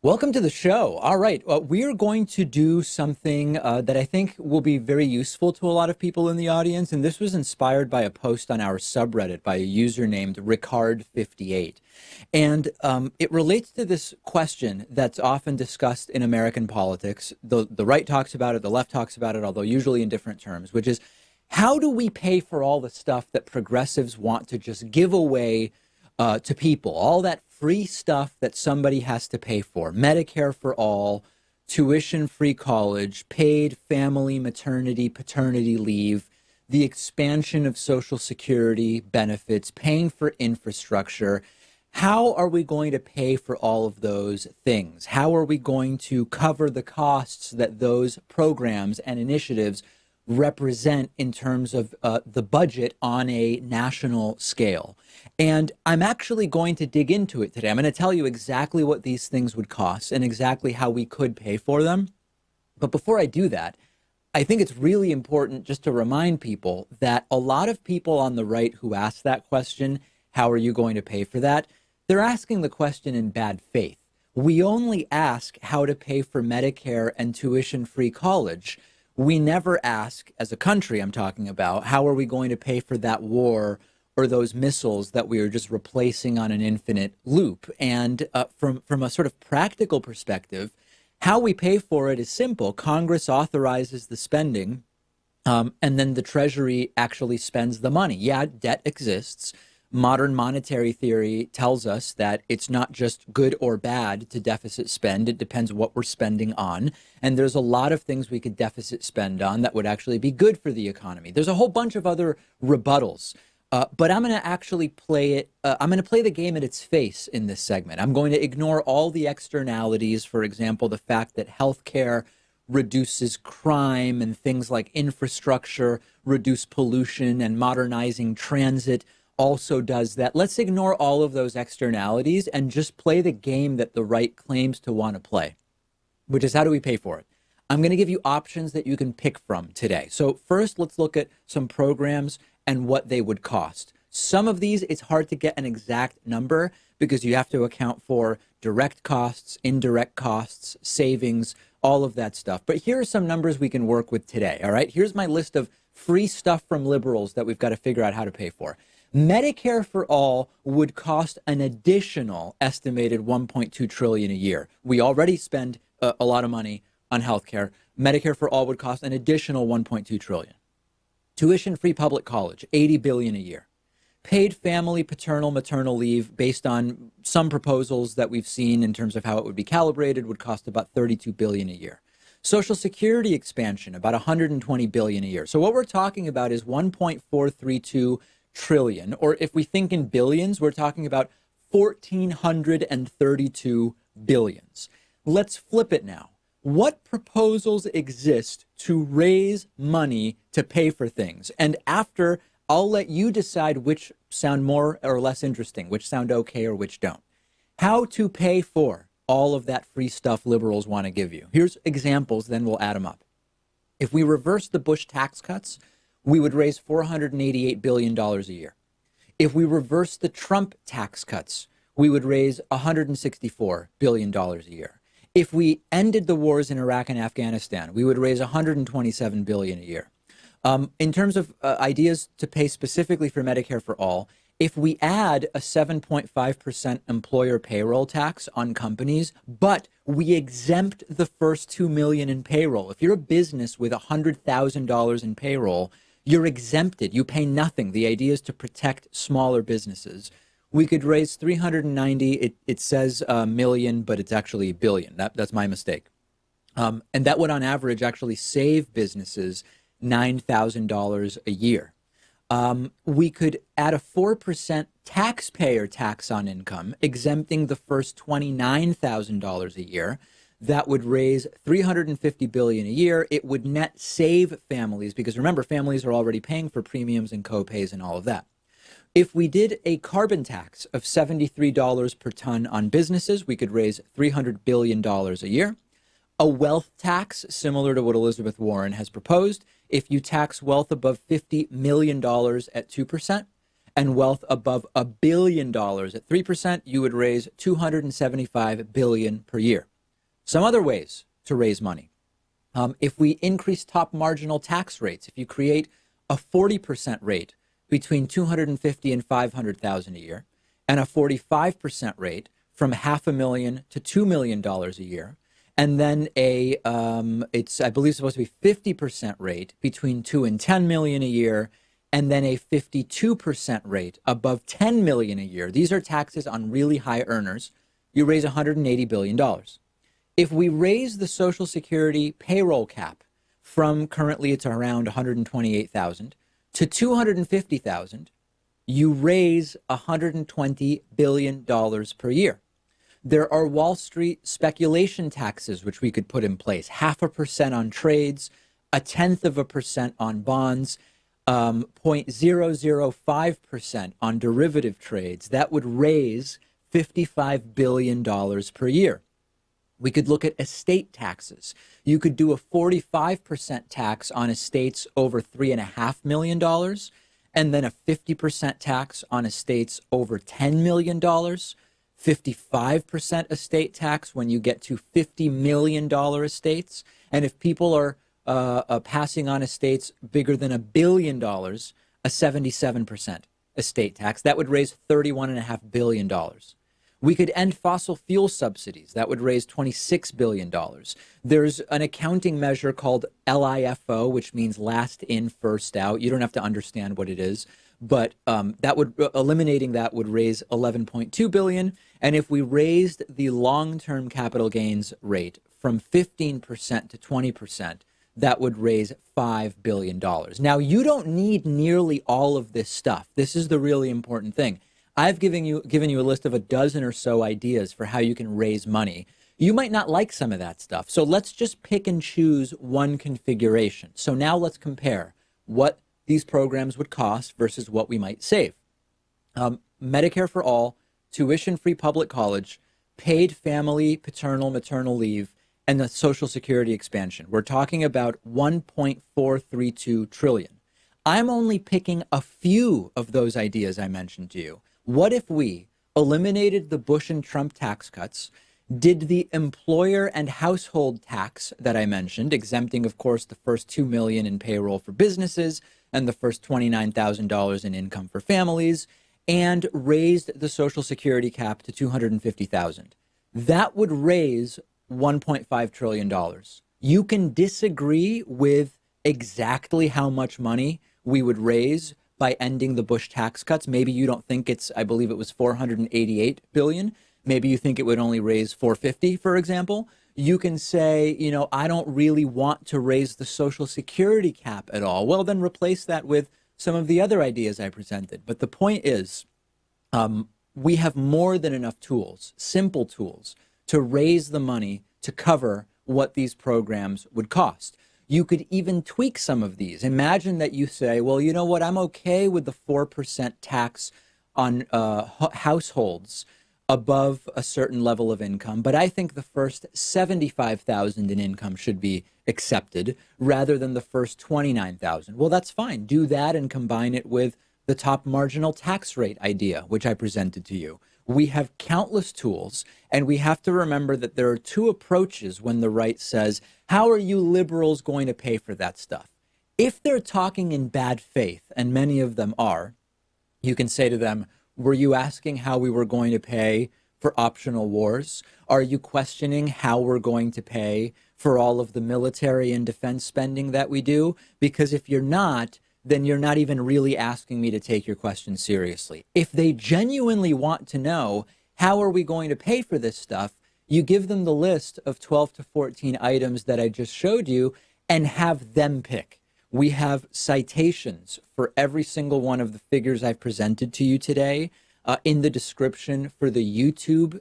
Welcome to the show. All right, we are going to do something that I think will be very useful to a lot of people in the audience. And this was inspired by a post on our subreddit by a user named Ricard58. And it relates to this question that's often discussed in American politics. The right talks about it, the left talks about it, although usually in different terms, which is how do we pay for all the stuff that progressives want to just give away to people, all that free stuff that somebody has to pay for, Medicare for all, tuition-free college, paid family, maternity, paternity leave, the expansion of Social Security benefits, paying for infrastructure. How are we going to pay for all of those things? How are we going to cover the costs that those programs and initiatives represent in terms of the budget on a national scale? And I'm actually going to dig into it today. I'm going to tell you exactly what these things would cost and exactly how we could pay for them. But before I do that, I think it's really important just to remind people that a lot of people on the right who ask that question, how are you going to pay for that? They're asking the question in bad faith. We only ask how to pay for Medicare and tuition-free college. We never ask, as a country I'm talking about, how are we going to pay for that war or those missiles that we are just replacing on an infinite loop? And from a sort of practical perspective, how we pay for it is simple. Congress authorizes the spending, and then the Treasury actually spends the money. Yeah, debt exists. Modern monetary theory tells us that it's not just good or bad to deficit spend. It depends what we're spending on. And there's a lot of things we could deficit spend on that would actually be good for the economy. There's a whole bunch of other rebuttals. But I'm going to actually play it. I'm going to play the game at its face in this segment. I'm going to ignore all the externalities. For example, the fact that healthcare reduces crime and things like infrastructure reduce pollution and modernizing transit also does that. Let's ignore all of those externalities and just play the game that the right claims to want to play, which is how do we pay for it? I'm going to give you options that you can pick from today. So first, let's look at some programs and what they would cost. Some of these, it's hard to get an exact number because you have to account for direct costs, indirect costs, savings, all of that stuff. But here are some numbers we can work with today, all right? Here's my list of free stuff from liberals that we've got to figure out how to pay for. Medicare for all would cost an additional estimated 1.2 trillion a year. We already spend a lot of money on healthcare. Medicare for all would cost an additional 1.2 trillion. Tuition-free public college, 80 billion a year. Paid family, paternal, maternal leave, based on some proposals that we've seen in terms of how it would be calibrated, would cost about 32 billion a year. Social Security expansion, about 120 billion a year. So what we're talking about is 1.432 trillion, or if we think in billions, we're talking about 1,432 billions. Let's flip it now. What proposals exist to raise money to pay for things? And after, I'll let you decide which sound more or less interesting, which sound okay or which don't. How to pay for all of that free stuff liberals want to give you. Here's examples, then we'll add them up. If we reverse the Bush tax cuts, we would raise $488 billion a year. If we reverse the Trump tax cuts, we would raise $164 billion a year. If we ended the wars in Iraq and Afghanistan, we would raise $127 billion a year. In terms of ideas to pay specifically for Medicare for all, if we add a 7.5% employer payroll tax on companies, but we exempt the first 2 million in payroll. If you're a business with $100,000 in payroll, you're exempted. You pay nothing. The idea is to protect smaller businesses. We could raise 390. It says million, but it's actually billion. That's my mistake. And that would, on average, actually save businesses $9,000 a year. We could add a 4% taxpayer tax on income, exempting the first $29,000 a year. That would raise $350 billion a year. It would net save families because remember, families are already paying for premiums and copays and all of that. If we did a carbon tax of $73 per ton on businesses, we could raise $300 billion a year. A wealth tax, similar to what Elizabeth Warren has proposed, if you tax wealth above $50 million at 2% and wealth above $1 billion at 3%, you would raise $275 billion per year. Some other ways to raise money. If we increase top marginal tax rates, if you create a 40% rate between 250 and 500,000 a year, and a 45% rate from $500,000 to $2 million a year, and then it's I believe supposed to be 50% rate between 2 and 10 million a year, and then a 52% rate above 10 million a year. These are taxes on really high earners. You raise $180 billion. If we raise the Social Security payroll cap from currently it's around 128,000 to 250,000, you raise $120 billion per year. There are Wall Street speculation taxes, which we could put in place, 0.5% on trades, 0.1% on bonds, 0.005% on derivative trades. That would raise $55 billion per year. We could look at estate taxes. You could do a 45% tax on estates over $3.5 million, and then a 50% tax on estates over $10 million, 55% estate tax when you get to $50 million estates. And if people are passing on estates bigger than $1 billion, a 77% estate tax. That would raise $31.5 billion. We could end fossil fuel subsidies. That would raise $26 billion. There's an accounting measure called LIFO, which means last in, first out. You don't have to understand what it is, but eliminating that would raise $11.2 billion. And if we raised the long-term capital gains rate from 15% to 20%, that would raise $5 billion. Now, you don't need nearly all of this stuff. This is the really important thing. I've given you a list of a dozen or so ideas for how you can raise money. You might not like some of that stuff. So let's just pick and choose one configuration. So now let's compare what these programs would cost versus what we might save. Medicare for all, tuition-free public college, paid family, paternal, maternal leave, and the Social Security expansion. We're talking about $1.432 trillion. I'm only picking a few of those ideas I mentioned to you. What if we eliminated the Bush and Trump tax cuts, did the employer and household tax that I mentioned, exempting, of course, the first $2 million in payroll for businesses and the first $29,000 in income for families, and raised the Social Security cap to $250,000? That would raise $1.5 trillion. You can disagree with exactly how much money we would raise by ending the Bush tax cuts. Maybe you don't think I believe it was 488 billion. Maybe you think it would only raise 450, for example. You can say, I don't really want to raise the Social Security cap at all. Well, then replace that with some of the other ideas I presented. But the point is, we have more than enough tools, simple tools, to raise the money to cover what these programs would cost. You could even tweak some of these. Imagine that you say, well, you know what? I'm okay with the 4% tax on households above a certain level of income, but I think the first 75,000 in income should be accepted rather than the first 29,000. Well, that's fine. Do that and combine it with the top marginal tax rate idea, which I presented to you. We have countless tools, and we have to remember that there are two approaches when the right says, how are you liberals going to pay for that stuff? If they're talking in bad faith, and many of them are, you can say to them, were you asking how we were going to pay for optional wars? Are you questioning how we're going to pay for all of the military and defense spending that we do? Because if you're not, then you're not even really asking me to take your question seriously. If they genuinely want to know, how are we going to pay for this stuff? You give them the list of 12 to 14 items that I just showed you and have them pick. We have citations for every single one of the figures I've presented to you today in the description for the YouTube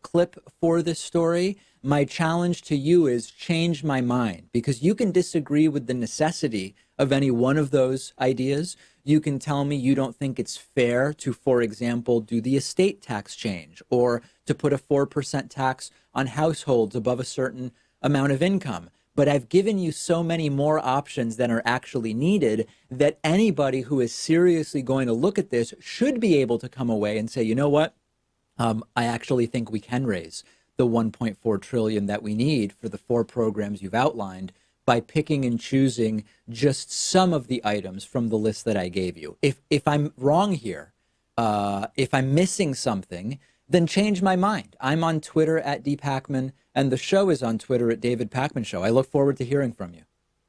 clip for this story. My challenge to you is change my mind, because you can disagree with the necessity of any one of those ideas. You can tell me you don't think it's fair to, for example, do the estate tax change or to put a 4% tax on households above a certain amount of income. But I've given you so many more options than are actually needed that anybody who is seriously going to look at this should be able to come away and say, you know what? I actually think we can raise the 1.4 trillion that we need for the 4 programs you've outlined by picking and choosing just some of the items from the list that I gave you. If I'm wrong here, if I'm missing something, then change my mind. I'm on Twitter at @dpakman, and the show is on Twitter at David Pakman Show. I look forward to hearing from you.